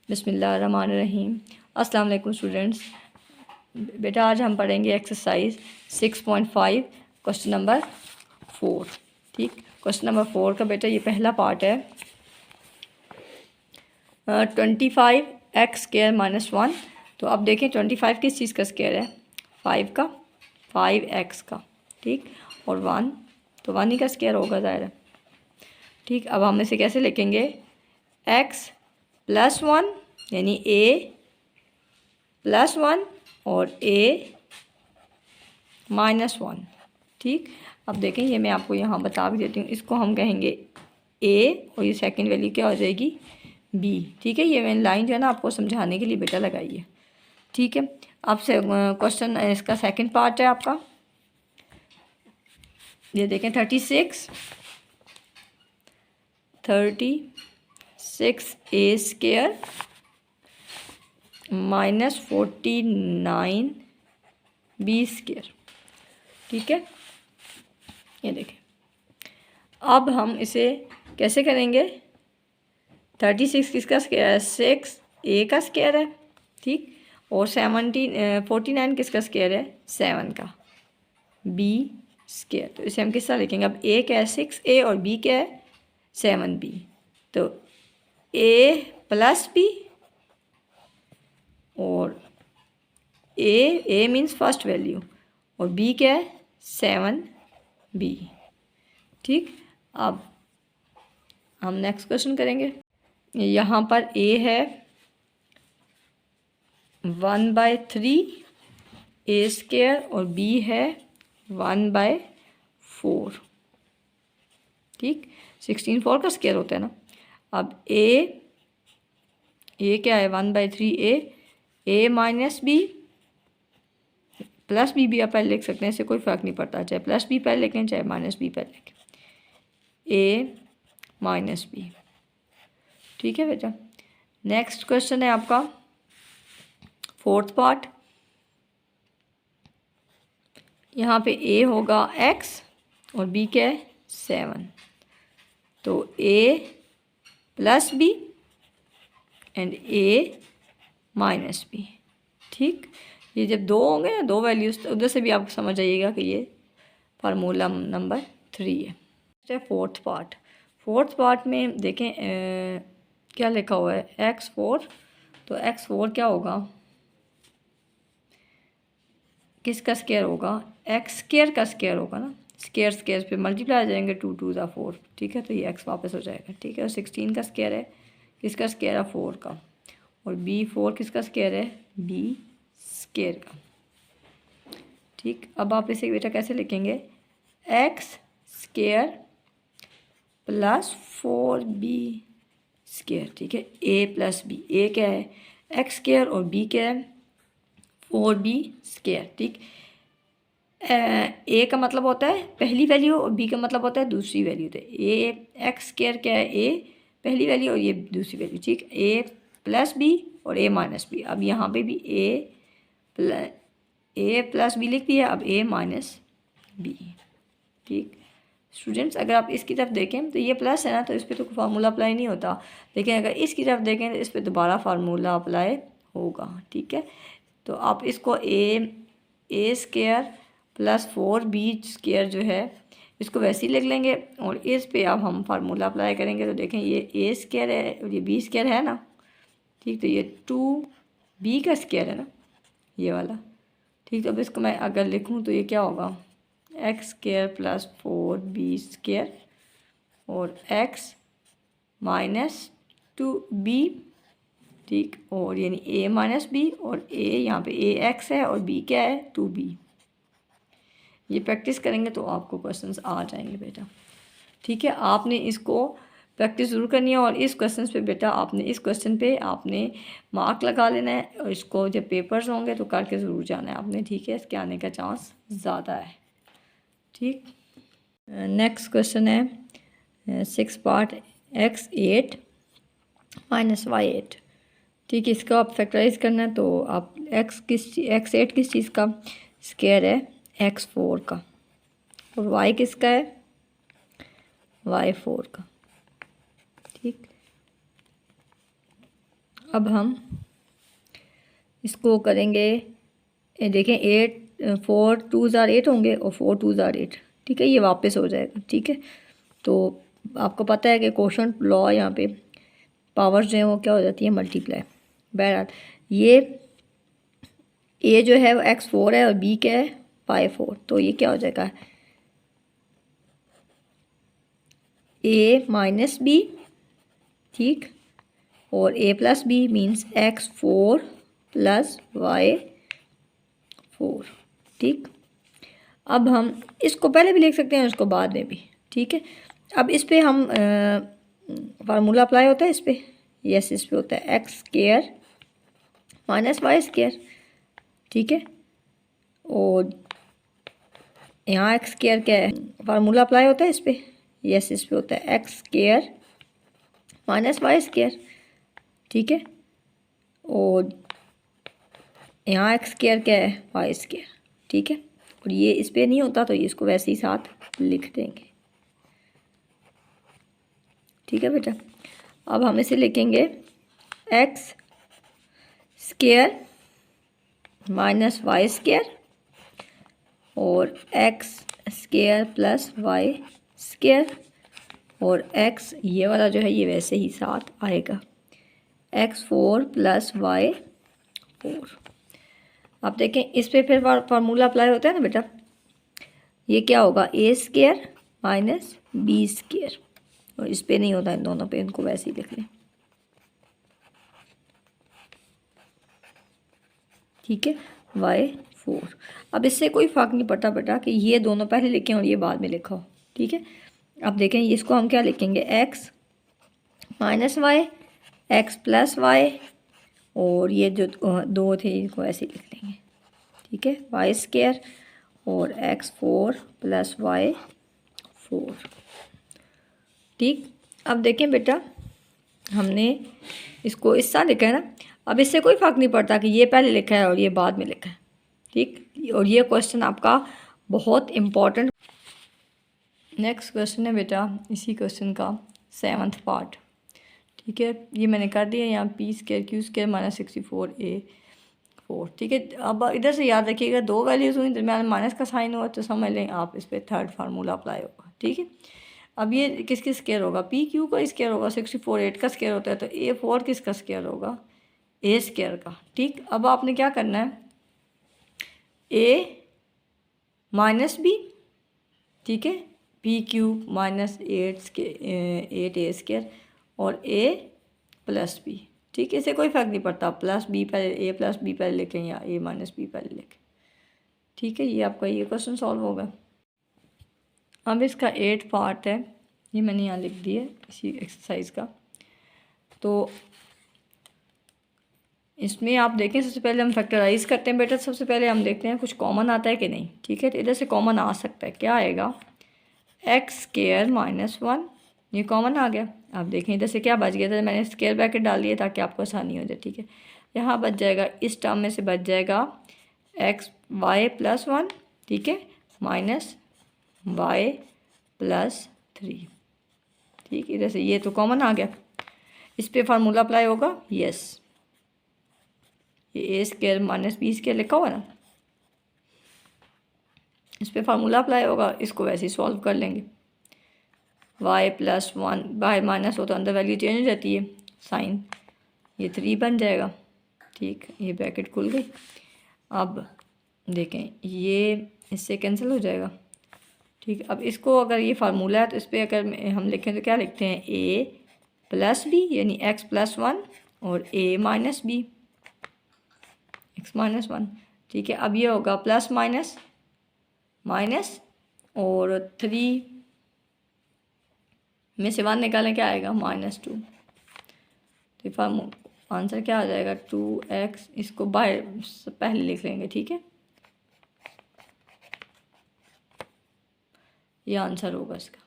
बिस्मिल्लाहिर्रहमानिर्रहीम। अस्सलाम वालेकुम स्टूडेंट्स। बेटा आज हम पढ़ेंगे एक्सरसाइज 6.5 क्वेश्चन नंबर 4। ठीक, क्वेश्चन नंबर 4 का बेटा ये पहला पार्ट है। 25x² - 1। तो अब देखें 25 किस चीज़ का स्क्वायर है? 5 का, 5x का। ठीक, और 1 तो 1 ही का स्क्वायर होगा ज़ाहिर है। ठीक, अब हम इसे कैसे लिखेंगे? x + 1 यानी a + 1 और a - 1। ठीक, अब देखें ये मैं आपको यहाँ बता भी देती हूँ। इसको हम कहेंगे a और ये सेकंड वैल्यू क्या हो जाएगी? b। ठीक है, ये मैंने लाइन जो है ना आपको समझाने के लिए बेटा लगाई है। ठीक है, अब से क्वेश्चन इसका सेकंड पार्ट है आपका। ये देखें 36 a² - 49b²। ठीक है, ये देखें। अब हम इसे कैसे करेंगे? 36 किसका स्क्वायर है? 6 a का स्क्वायर है। ठीक, और 49 किसका स्क्वायर है? 7 का b²। तो इसे हम किस तरह लिखेंगे? अब a क्या है? 6a और b क्या है? 7b। तो a + b और a मीन्स फर्स्ट वैल्यू और b क्या है? 7b। ठीक, अब हम नेक्स्ट क्वेश्चन करेंगे। यहाँ पर a है 1/3 a² और b है 1/4। ठीक, 16 4 का स्क्वायर होता है ना। अब a क्या है? 1/3 a - b + b भी आप पहले लिख सकते हैं, इससे कोई फ़र्क नहीं पड़ता, चाहे +b पहले लिखें चाहे -b पहले लिखें। a - b। ठीक है बेटा, नेक्स्ट क्वेश्चन है आपका फोर्थ पार्ट। यहाँ पे a होगा x और b क्या है? 7। तो a + b and a - b। ठीक, ये जब दो होंगे ना, दो वैल्यूज़, तो उधर से भी आप समझ जाइएगा कि ये फार्मूला नंबर 3 है। Fourth part. फोर्थ पार्ट में देखें क्या लिखा हुआ है? x4। तो x4 क्या होगा? किसका स्क्वायर होगा? x² का स्क्वायर होगा ना। स्क्वायर पे मल्टीप्लाई आ जाएंगे, 2 2 = 4। ठीक है, तो ये x वापस हो जाएगा। ठीक है, और 16 का स्क्वायर है किसका स्क्वायर है? 4 का। और b4 किसका स्क्वायर है? b² का। ठीक, अब आप इसे बेटा कैसे लिखेंगे? x² + 4b²। ठीक है, a + b। a क्या है? x² और b क्या है? 4b²। ठीक, a का मतलब होता है पहली वैल्यू और b का मतलब होता है दूसरी वैल्यू। तो a x² क्या है? a पहली वैल्यू और ये दूसरी वैल्यू। ठीक, a + b और a - b। अब यहाँ पे भी a + b लिख दिया, अब a - b। ठीक स्टूडेंट्स, अगर आप इसकी तरफ देखें तो ये प्लस है ना, तो इस पर तो फार्मूला अप्लाई नहीं होता, लेकिन अगर इसकी तरफ देखें तो इस पर दोबारा फार्मूला अप्लाई होगा। ठीक है, तो आप इसको a² + 4b² जो है इसको वैसे ही लिख लेंगे और इस पे अब हम फार्मूला अप्लाई करेंगे। तो देखें ये a² है और ये b² है ना। ठीक, तो ये 2b का स्क्वायर है ना, ये वाला। ठीक, तो अब इसको मैं अगर लिखूँ तो ये क्या होगा? x² + 4b² और x - 2b। ठीक, और यानी a - b और a यहाँ पे ax है और b क्या है? 2b। ये प्रैक्टिस करेंगे तो आपको क्वेश्चंस आ जाएंगे बेटा। ठीक है, आपने इसको प्रैक्टिस ज़रूर करनी है और इस क्वेश्चन पे बेटा आपने इस क्वेश्चन पे आपने मार्क लगा लेना है और इसको जब पेपर्स होंगे तो करके ज़रूर जाना है आपने। ठीक है, इसके आने का चांस ज़्यादा है। ठीक, नेक्स्ट क्वेश्चन है 6 पार्ट x8 - y8। ठीक है, इसको आप फैक्टराइज करना है तो आप x8 किस चीज़ का स्क्वायर है? x4 का। और y किसका है? y4 का। ठीक, अब हम इसको करेंगे, देखें 8 4 2 ज़ार 8 होंगे और 4 2 ज़ार 8, ठीक है, ये वापस हो जाएगा, ठीक है। तो आपको पता है कि कोशंट लॉ यहाँ पे पावर्स जो है वो क्या हो जाती है, मल्टीप्लाई। बहरहाल ये ए जो है वो x4 है और बी क्या है y4, तो ये क्या हो जाएगा a माइनस बी, ठीक, और a plus b means x4 plus y4, ठीक। अब हम इसको पहले भी लिख सकते हैं, इसको बाद में भी, ठीक है। अब इस पे हम फार्मूला अप्लाई होता है इस पे, यस, इस पे होता है x square minus y square, ठीक है। और यहाँ एक्स स्क्वायर क्या है, फार्मूला अप्लाई होता है इस पे, यस, इस पे होता है x square minus y square, ठीक है। और यहाँ एक्स स्क्वायर क्या है, वाई स्क्वायर, ठीक है। और ये इस पे नहीं होता तो ये इसको वैसे ही साथ लिख देंगे, ठीक है बेटा। अब हम इसे लिखेंगे x square minus y square और x square plus y square, और एक्स ये वाला जो है ये वैसे ही साथ आएगा, x4 प्लस y4। आप देखें इस पे फिर फार्मूला अप्लाई होता है ना बेटा, ये क्या होगा a square minus b square, और इस पे नहीं होता इन दोनों पे, इनको वैसे ही लिख लें, ठीक है, y4। अब इससे कोई फ़र्क नहीं पड़ता बेटा कि ये दोनों पहले लिखें और ये बाद में लिखा हो, ठीक है। अब देखें इसको हम क्या लिखेंगे, x minus y, x plus y, और ये जो दो थे इनको ऐसे लिख लेंगे, ठीक है, वाई स्क्वायर और x4 प्लस y4, ठीक। अब देखें बेटा हमने इसको इस तरह लिखा है ना, अब इससे कोई फ़र्क नहीं पड़ता कि ये पहले लिखा है और ये बाद में लिखा है, ठीक। और ये क्वेश्चन आपका बहुत इम्पोर्टेंट। नेक्स्ट क्वेश्चन है बेटा इसी क्वेश्चन का 7th पार्ट, ठीक है। ये मैंने कर दिया यहाँ P square Q square minus 64a4, ठीक है। अब इधर से याद रखिएगा दो वैल्यूज़ हुई, दरम्यान माइनस का साइन हुआ तो समझ लें आप इस पर थर्ड फार्मूला अप्लाई होगा, ठीक है। अब ये किसकी स्क्वायर होगा, पी क्यू का स्क्वायर होगा, 64 8 का स्क्वायर होता है, तो a4 किसका स्क्वायर होगा, ए स्क्वायर का, ठीक। अब आपने क्या करना है, a माइनस बी, ठीक है, P Q minus 8a square और a प्लस बी, ठीक है। इसे कोई फ़र्क नहीं पड़ता, प्लस बी पहले a प्लस बी पहले लिखें या a माइनस बी पहले लिखें, ठीक है। ये आपका ये क्वेश्चन सॉल्व होगा। अब इसका 8th पार्ट है, ये मैंने यहाँ लिख दिया इसी एक्सरसाइज का। तो इसमें आप देखें सबसे पहले हम फैक्टराइज करते हैं बेटा, सबसे पहले हम देखते हैं कुछ कॉमन आता है कि नहीं, ठीक है। तो इधर से कॉमन आ सकता है, क्या आएगा, एक्स स्क्वायर माइनस 1, ये कॉमन आ गया। आप देखें इधर से क्या बच गया था, मैंने स्क्वायर ब्रैकेट डाल दिया ताकि आपको आसानी हो जाए, ठीक है। यहाँ बच जाएगा, इस टर्म में से बच जाएगा एक्स वाई प्लस 1, ठीक है, माइनस वाई प्लस 3, ठीक। इधर से ये तो कॉमन आ गया, इस पे फार्मूला अप्लाई होगा, यस, ये ए स्क्वायर माइनस बी स्क्वायर लिखा हुआ ना, इस पे फार्मूला अप्लाई होगा, इसको वैसे ही सॉल्व कर लेंगे। y प्लस 1 बाहर माइनस हो तो अंदर वैल्यू चेंज हो जाती है, साइन ये 3 बन जाएगा, ठीक, ये ब्रैकेट खुल गई। अब देखें ये इससे कैंसिल हो जाएगा, ठीक। अब इसको अगर ये फार्मूला है तो इस पर अगर हम लिखें तो क्या लिखते हैं, a प्लस बी यानी x प्लस 1 और a minus b, x minus 1, ठीक है। अब ये होगा प्लस माइनस माइनस और 3 में से 1 निकालें क्या आएगा, -2, तो आंसर क्या आ जाएगा 2x, इसको बाहर पहले लिख लेंगे, ठीक है, ये आंसर होगा इसका।